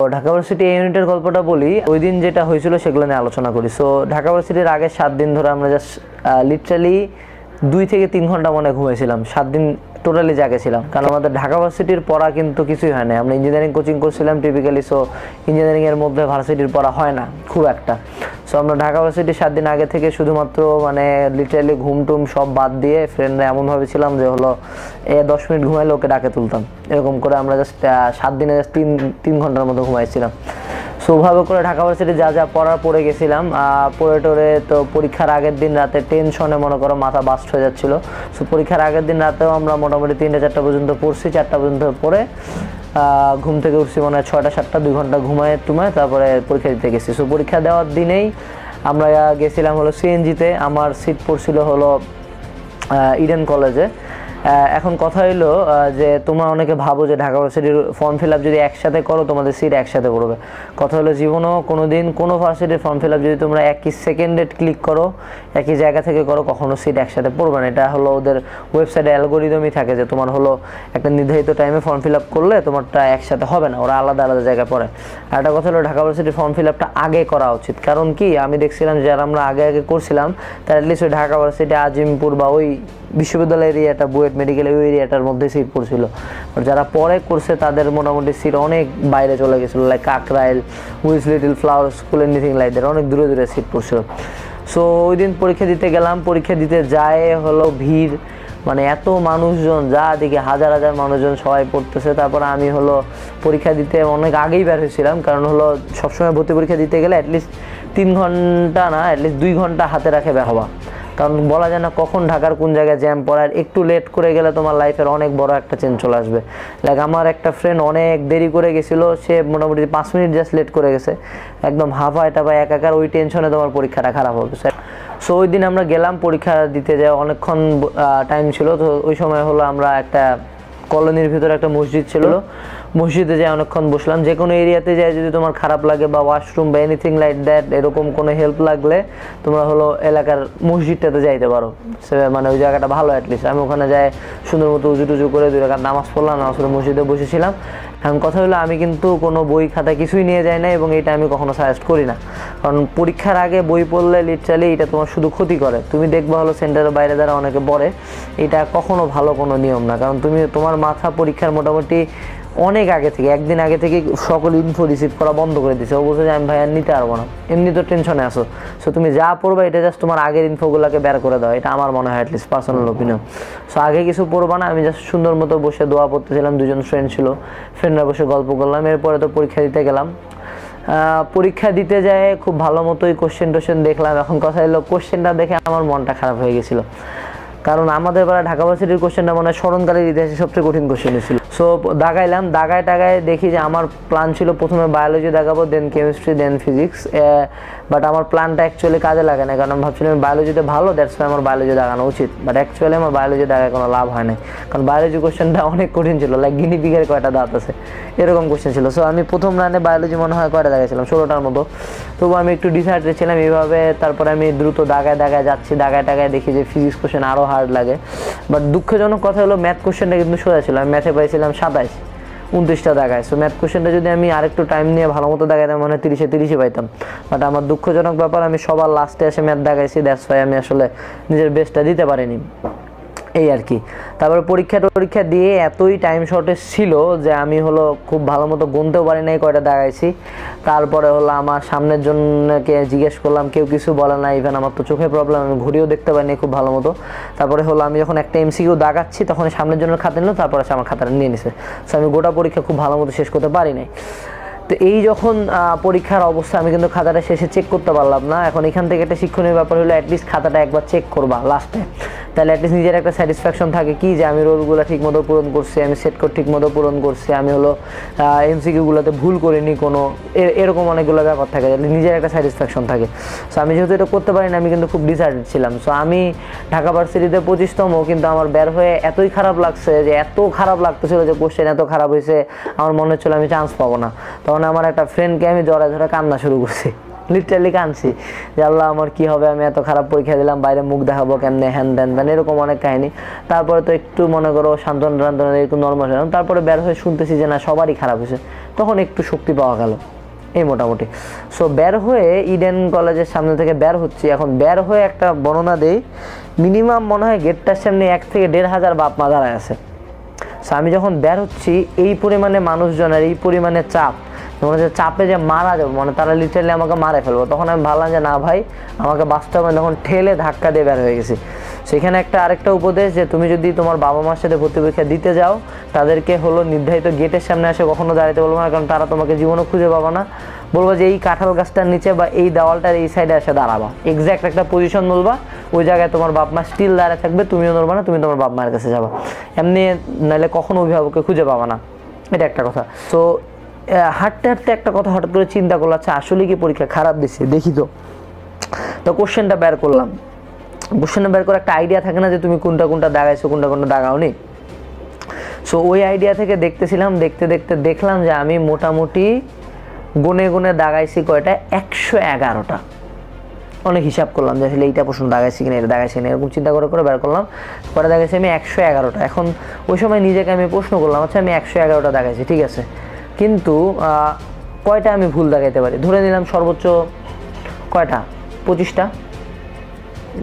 তো ঢাকা ভার্সিটি ইউনিটের গল্পটা বলি। ওই দিন যেটা হয়েছিল সেগুলো নিয়ে আলোচনা করি। সো ঢাকা ভার্সিটির আগে 7 দিন ধরে আমরা জাস্ট লিটারালি 2 থেকে 3 ঘন্টা মনে ঘুমিয়েছিলাম। 7 দিন টোটালি জাগেছিলাম, কারণ আমাদের ঢাকা ভার্সিটির পড়া কিন্তু কিছুই হয় না। আমরা ইঞ্জিনিয়ারিং কোচিং করছিলাম টিপিক্যালি, সো ইঞ্জিনিয়ারিংয়ের মধ্যে ভার্সিটির পড়া হয় না খুব একটা। সো আমরা ঢাকা ভার্সিটির 7 দিন আগে থেকে শুধুমাত্র মানে লিটারালি ঘুমটুম সব বাদ দিয়ে ফ্রেন্ডরা এমনভাবে ছিলাম যে হলো 10 মিনিট ঘুমাইলে ওকে ডাকে তুলতাম। এরকম করে আমরা জাস্ট 7 দিনে জাস্ট 3 ঘন্টার মতো ঘুমাইছিলাম। সো ওভাবে করে ঢাকা ভার্সিটি যা যা পড়ে গেছিলাম। পড়ে টোরে তো পরীক্ষার আগের দিন রাতে টেনশনে মনে করো মাথা বাস্ট হয়ে যাচ্ছিলো। সো পরীক্ষার আগের দিন রাতেও আমরা মোটামুটি 3টা-4টা পর্যন্ত পড়ছি। 4টা পর্যন্ত পড়ে ঘুম থেকে উঠছি মনে হয় 6টা-7টা, 2 ঘন্টা ঘুমায় তারপরে পরীক্ষা দিতে গেছি। সো পরীক্ষা দেওয়ার দিনেই আমরা গেছিলাম হলো সিএনজিতে। আমার সিট পড়ছিল হলো ইডেন কলেজে। এখন কথা হইলো যে তোমরা অনেকে ভাবো যে ঢাকা ভার্সিটির ফর্ম ফিল আপ যদি একসাথে করো তোমাদের সিট একসাথে পড়বে। কথা হলো জীবনেও কোনোদিন কোনো ভার্সিটির ফর্ম ফিল আপ যদি তোমরা একই সেকেন্ডে ক্লিক করো, একই জায়গা থেকে করো, কখনো সিট একসাথে পড়বে না। এটা হলো ওদের ওয়েবসাইটে অ্যালগোরিদমই থাকে যে তোমার হলো একটা নির্ধারিত টাইমে ফর্ম ফিল আপ করলে তোমারটা একসাথে হবে না, ওরা আলাদা আলাদা জায়গায় পড়ে। আর একটা কথা হলো ঢাকা ভার্সিটির ফর্ম ফিল আপটা আগে করা উচিত। কারণ কি, আমি দেখছিলাম যারা আমরা আগে করছিলাম তার অ্যাটলিস্ট ওই ঢাকা ভার্সিটি আজিমপুর বা ওই বিশ্ববিদ্যালয় এরিয়াটা, বুয়েট মেডিকেল ওই এরিয়াটার মধ্যে সিট পড়ছিল। আর যারা পরে করছে তাদের মোটামুটি সিট অনেক বাইরে চলে গেছিলো, like Kakrail, Wills little flower school, anything like that, অনেক দূরে দূরে সিট পড়ছিল। সো ওই দিন পরীক্ষা দিতে গেলাম। পরীক্ষা দিতে যায় হলো ভিড়, মানে এত মানুষজন, যা দিকে হাজার হাজার মানুষজন সবাই পড়তেছে। তারপরে আমি হলো পরীক্ষা দিতে অনেক আগেই বের হয়েছিলাম, কারণ হলো সবসময় ভর্তি পরীক্ষা দিতে গেলে অ্যাটলিস্ট 3 ঘন্টা না, অ্যাটলিস্ট 2 ঘন্টা হাতে রাখে বের হওয়া। কারণ বলা যায় না কখন ঢাকার কোন জায়গায় জ্যাম পড়ার, একটু লেট করে গেলে তোমার লাইফের অনেক বড় একটা চেঞ্জ চলে আসবে। লাইক আমার একটা ফ্রেন্ড অনেক দেরি করে গেছিলো, সে মোটামুটি 5 মিনিট জাস্ট লেট করে গেছে, একদম হাফায় টাফায় একাকার, ওই টেনশনে তোমার পরীক্ষাটা খারাপ হবে। সো ওই দিন আমরা গেলাম পরীক্ষা দিতে, যাই অনেকক্ষণ টাইম ছিল। তো ওই সময় হলো আমরা একটা কলোনির ভিতরে একটা মসজিদ ছিল, মসজিদে যাই অনেকক্ষণ বসলাম। যে কোনো এরিয়াতে যাই যদি তোমার খারাপ লাগে বা ওয়াশরুম বা এনিথিং লাইক দ্যাট এরকম কোনো হেল্প লাগলে তোমরা হলো এলাকার মসজিদটাতে যাইতে পারো, মানে ওই জায়গাটা ভালো। অ্যাটলিস্ট আমি ওখানে যাই সুন্দর মতো উজু টুজু করে 2 রাকাত নামাজ পড়লাম, নামাজ পড়ে মসজিদে বসেছিলাম। এখন কথা হলো আমি কিন্তু কোনো বই খাতা কিছুই নিয়ে যাই না, এবং এটা আমি কখনো সাজেস্ট করি না। কারণ পরীক্ষার আগে বই পড়লে লিটারালি এটা তোমার শুধু ক্ষতি করে। তুমি দেখবা হলো সেন্টারের বাইরে দ্বারা অনেকে পড়ে, এটা কখনো ভালো কোনো নিয়ম না। কারণ তোমার মাথা পরীক্ষার মোটামুটি অনেক আগে থেকে, একদিন আগে থেকে সকল ইনফো রিসিভ করা বন্ধ করে দিচ্ছে। ও বলছে যে আমি ভাই আর নিতে পারবো না, এমনি তো টেনশনে আসো। সো তুমি যা পড়বা এটা জাস্ট তোমার আগের ইনফোগুলোকে বের করে দাও, এটা আমার মনে হয় অ্যাটলিস্ট পার্সোনাল ওপিনিয়ন। সো আগে কিছু পড়বা না। আমি জাস্ট সুন্দর মতো বসে দোয়া পড়তেছিলাম, 2জন ফ্রেন্ড ছিল, ফ্রেন্ডরা বসে গল্প করলাম। এরপরে তো পরীক্ষা দিতে গেলাম। পরীক্ষা দিতে যায় খুব ভালো মতোই কোশ্চেন দেখলাম। এখন কথা হলো কোশ্চেনটা দেখে আমার মনটা খারাপ হয়ে গেছিলো, কারণ আমাদের বেলা ঢাকা ভার্সিটির কোশ্চেনটা মনে হয় স্মরণকালের ইতিহাসে সবচেয়ে কঠিন কোশ্চেন ছিল। সো দাগাইলাম, দাগায় দেখি যে আমার প্ল্যান ছিল প্রথমে বায়োলজি দাগাবো, then chemistry, then physics. But আমার প্ল্যানটা অ্যাকচুয়ালি কাজে লাগে না, কারণ আমি ভাবছিলাম বায়োলজিতে ভালো, দ্যাটস ওয়াই আমার বায়োলজি দাগানো উচিত। বাট অ্যাকচুয়ালি আমার বায়োলজি দাগায় কোনো লাভ হয় না, কারণ বায়োলজি কোশ্চেনটা অনেক কঠিন ছিল, লাইক গিনিপিগের কয়টা দাঁত আছে এরকম কোশ্চেন ছিল। সো আমি প্রথম রানে বায়োলজি মনে হয় কয়টা দাগাইছিলাম, 16টার মতো। তবু আমি একটু ডিসাইডেড ছিলাম এইভাবে। তারপরে আমি দ্রুত দাগায় যাচ্ছি, দাগায় দেখি যে ফিজিক্স কোশ্চেন আরও হার্ড লাগে। বাট দুঃখজনক কথা হলো ম্যাথ কোশ্চেনটা কিন্তু সোজা ছিল। আমি ম্যাথে পাইছিলাম 27, 29টা দাগায়। সো ম্যাথ কোশ্চেনটা যদি আমি আরেকটু টাইম নিয়ে ভালো মতো দাগাইতাম মনে হয় 30-30 পাইতাম। বাট আমার দুঃখজনক ব্যাপার, আমি সবার লাস্টে এসে ম্যাথ দাগাইছি, দ্যাটস ওয়াই আমি আসলে নিজের বেস্টটা দিতে পারিনি, এই আর কি। তারপরে পরীক্ষা দিয়ে এতই টাইম শর্টেজ ছিল যে আমি হলো খুব ভালো মতো গুনতেও পারি নাই কয়টা দাগাইছি। তারপরে হলো আমার সামনের জনকে জিজ্ঞেস করলাম, কেউ কিছু বলে না। ইভেন আমার তো চোখে প্রবলেম, আমি ঘড়িও দেখতে পাইনি খুব ভালো মতো। তারপরে হলো আমি যখন একটা এমসিকিউ দাগাচ্ছি তখন সামনের জনের খাতা নিল, তারপরে আমার খাতাটা নিয়ে নিছে। সো আমি গোটা পরীক্ষা খুব ভালো মতো শেষ করতে পারি নাই। তো এই যখন পরীক্ষার অবস্থা, আমি কিন্তু খাতাটা শেষে চেক করতে পারলাম না। এখন এখান থেকে একটা শিক্ষণীয় ব্যাপার হলো অ্যাটলিস্ট খাতাটা একবার চেক করবা লাস্টে, তাহলে অ্যাটলিস্ট নিজের একটা স্যাটিসফ্যাকশন থাকে কি যে আমি রোলগুলো ঠিকমতো পূরণ করছি, আমি সেট কোড ঠিকমতো পূরণ করছি, আমি হলো এমসিকিউগুলোতে ভুল করিনি কোনো, এরকম অনেকগুলো ব্যাপার থাকে, নিজের একটা স্যাটিসফ্যাকশন থাকে। সো আমি যেহেতু এটা করতে পারি না, আমি কিন্তু খুব ডিসাইডেড ছিলাম। সো আমি ঢাকা ভার্সিটিতে 25তম, কিন্তু আমার বের হয়ে এতই খারাপ লাগছে, যে এত খারাপ লাগতেছিল যে কোশ্চেন এত খারাপ হয়েছে, আমার মনে হচ্ছিল আমি চান্স পাবো না। তখন আমার একটা ফ্রেন্ডকে আমি জড়ায় ধরে কান্না শুরু করছি, লিটারালি কাঁদছি যে আল্লাহ আমার কি হবে, আমি এত খারাপ পরীক্ষা দিলাম, বাইরে মুখ দেখাবো কেমনে, হ্যান ত্যান ত্যান, এরকম অনেক কাহিনী। তারপরে তো একটু মনে করো সান্ত্বনা একটু নর্মাল হলাম। তারপরে বের হয়ে শুনতেছি যে না সবারই খারাপ হয়েছে, তখন একটু শক্তি পাওয়া গেল এই মোটামুটি। সো বের হয়ে ইডেন কলেজের সামনে থেকে বের হচ্ছি। এখন বের হয়ে একটা বর্ণনা দেই, মিনিমাম মনে হয় গেটটার সামনে 1 থেকে 1,500 বাপ মা দাঁড়ায় আছে। সো আমি যখন বের হচ্ছি এই পরিমাণে মানুষজনের এই পরিমাণে চাপ, মনে হচ্ছে চাপে যে মারা যাবো, মানে তারা লিটারালি আমাকে মারে ফেলবো। তখন আমি ভাবলাম যে না ভাই, আমাকে বাস্তবে তখন ঠেলে ধাক্কা দিয়ে বের হয়ে গেছি। সেখানে আরেকটা উপদেশ, যে তুমি যদি তোমার বাবা মার সাথে ভর্তি পরীক্ষা দিতে যাও, তাদেরকে হলো নির্ধারিত গেটের সামনে এসে কখনো দাঁড়াতে বলবো না, কারণ তারা তোমাকে জীবনও খুঁজে পাবা না। বলবো যে এই কাঁঠাল গাছটার নিচে বা এই দেওয়ালটার এই সাইডে এসে দাঁড়াবা, এক্স্যাক্ট একটা পজিশন বলবা, ওই জায়গায় তোমার বাপ মা স্টিল দাঁড়িয়ে থাকবে, তুমিও নড়বা না, তুমি তোমার বাপ মায়ের কাছে যাবা। এমনি নাহলে কখনো অভিভাবককে খুঁজে পাবা না, এটা একটা কথা। তো হাঁটতে হাঁটতে একটা কথা হঠাৎ করে চিন্তা করলাম, আচ্ছা আসলে কি পরীক্ষা খারাপ দিচ্ছে দেখি। তো কোশ্চেনটা বের করলাম। কোশ্চেনটা বের করে একটা আইডিয়া থাকে না যে তুমি কোনটা কোনটা দাগাইছো, কোনটা কোনটা দাগাওনি। সো ওই আইডিয়া থেকে দেখতেছিলাম, দেখতে দেখতে দেখলাম যে আমি মোটামুটি গুনে গুনে দাগাইছি কয়টা, 111টা। অনেক হিসাব করলাম যে আসলে এইটা প্রশ্ন দাগাইছি কিনা, এটা দাগাইছি কিনা, এরকম চিন্তা করে করে বের করলাম। পরে দাগাইছি আমি 111টা। এখন ওই সময় নিজেকে আমি প্রশ্ন করলাম, আচ্ছা আমি 111টা দাগাইছি, ঠিক আছে, কিন্তু কয়টা আমি ভুল দাগাইতে পারি? ধরে নিলাম সর্বোচ্চ কয়টা, 25টা,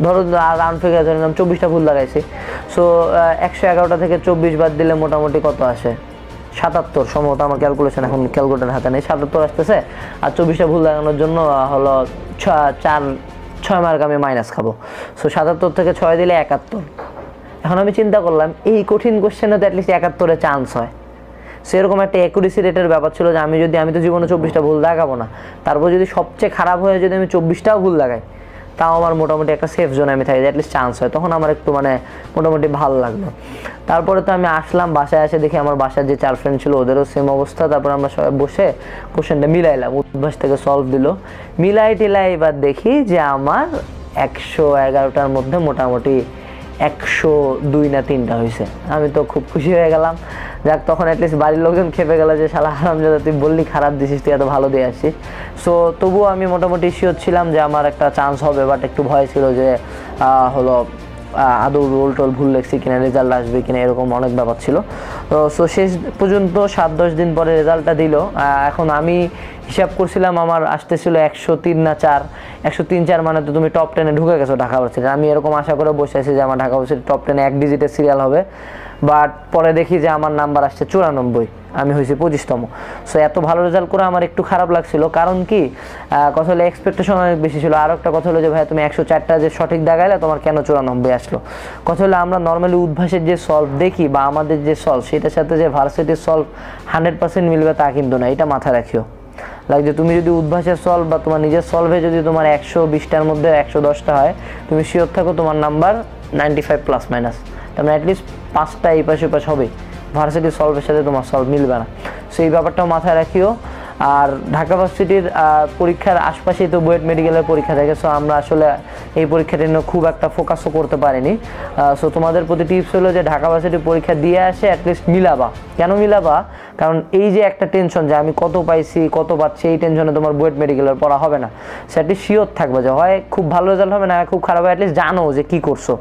ধরো রাউন্ড ফিগার ধরে নিলাম 24টা ভুল লাগাইছি। সো 111টা থেকে 24 বাদ দিলে মোটামুটি কত আসে, 77 সম্ভবত। আমার ক্যালকুলেশন এখন ক্যালকুলেটার হাতে নেই, 77 আসতেছে। আর 24টা ভুল লাগানোর জন্য হলো 6 মার্ক আমি মাইনাস খাবো। সো 77 থেকে 6 দিলে 71। এখন আমি চিন্তা করলাম এই কঠিন কোশ্চেনে তো অ্যাটলিস্ট 71-এর চান্স হয়। সেরকম একটা অ্যাকুরেসি রেটের ব্যাপার ছিল যে আমি তো জীবনে 24টা ভুল লাগাবো না, তারপর যদি সবচেয়ে খারাপ হয়ে যদি আমি 24টাও ভুল লাগাই, তাও আমার মোটামুটি একটা সেফ জোনে আমি থাকি, অ্যাটলিস্ট চান্স হয়। তখন আমার একটু মানে মোটামুটি ভালো লাগলো। তারপরে তো আমি আসলাম, বাসায় এসে দেখি আমার বাসার যে 4 ফ্রেন্ড ছিল ওদেরও সেম অবস্থা। তারপর আমরা সবাই বসে কোশ্চেনটা মিলাইলাম, উদ্ভাস থেকে সলভ দিল, মিলাই টিলাই এবার দেখি যে আমার 111টার মধ্যে মোটামুটি 102 না 3টা হয়েছে। আমি তো খুব খুশি হয়ে গেলাম। যাক, তখন অ্যাটলিস্ট বাড়ির লোকজন খেপে গেল যে শালা হারামজাদা, তুই বললি খারাপ দিছিস, তুই এত ভালো দিয়ে আসছিস। সো তবুও আমি মোটামুটি শিওর ছিলাম যে আমার একটা চান্স হবে, বাট একটু ভয় ছিল যে হলো আদৌ রোল টোল ভুল লেখছি কিনা, রেজাল্ট আসবে কিনা, এরকম অনেক ব্যাপার ছিল। তো সো শেষ পর্যন্ত 7-10 দিন পরে রেজাল্টটা দিল। এখন আমি হিসাব করছিলাম আমার আসতেছিল 103 না 4, 103-4, মানে তো তুমি টপ 10-এ ঢুকে গেছো ঢাকা ভার্সিটি। আমি এরকম আশা করে বসে আছি যে আমার ঢাকা ভার্সিটি টপ 10-এ 1 ডিজিটের সিরিয়াল হবে। বাট পরে দেখি যে আমার নাম্বার আসছে 94, আমি হয়েছি 25তম। সো এত ভালো রেজাল্ট করে আমার একটু খারাপ লাগছিল, কারণ কি কথা হলো এক্সপেকটেশন অনেক বেশি ছিল। আর একটা কথা হলো যে ভাই তুমি 104টা যে সঠিক দাগাইলে, তোমার কেন 94 আসলো? কথা হলো আমরা নর্মালি উদ্ভাসের যে সলভ দেখি বা আমাদের যে সলভ, সেটার সাথে যে ভার্সিটির সলভ 100% মিলবে তা কিন্তু না, এটা মাথায় রাখিও। যে তুমি যদি উদ্ভাসের সলভ বা তোমার নিজের সলভে যদি তোমার 120টার মধ্যে 110টা হয়, তুমি শিওর থাকো তোমার নাম্বার 95 প্লাস মাইনাস, তার মানে অ্যাটলিস্ট 5টা এই পাশে পাশ হবে, ভার্সিটির সলভের সাথে তোমার সলভ মিলবে না। সো এই ব্যাপারটাও মাথায় রাখিও। আর ঢাকা ভার্সিটির পরীক্ষার আশপাশেই তো বুয়েট মেডিকেলের পরীক্ষা থাকে। সো আমরা আসলে এই পরীক্ষাটা নিয়ে খুব একটা ফোকাসও করতে পারিনি। সো তোমাদের প্রতি টিপস হলো যে ঢাকা ভার্সিটির পরীক্ষা দিয়ে আসে অ্যাটলিস্ট মিলাবা। কেন মিলাবা? কারণ এই যে একটা টেনশন যে আমি কত পাইছি কত পাচ্ছি, এই টেনশনে তোমার বুয়েট মেডিকেলের পড়া হবে না। সেটি শিওর থাকবে যে হয় খুব ভালো রেজাল্ট হবে, না খুব খারাপ, অ্যাটলিস্ট জানো যে কী করছো।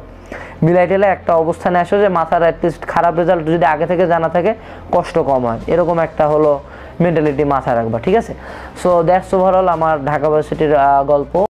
মিলাই টেলে একটা অবস্থানে আসো যে মাথার অ্যাটলিস্ট খারাপ রেজাল্ট যদি আগে থেকে জানা থাকে কষ্ট কম হয়, এরকম একটা হলো মেন্টালিটি মাথায় রাখবা, ঠিক আছে? সো দ্যাটস ওভারঅল আমার ঢাকা ভার্সিটির গল্প।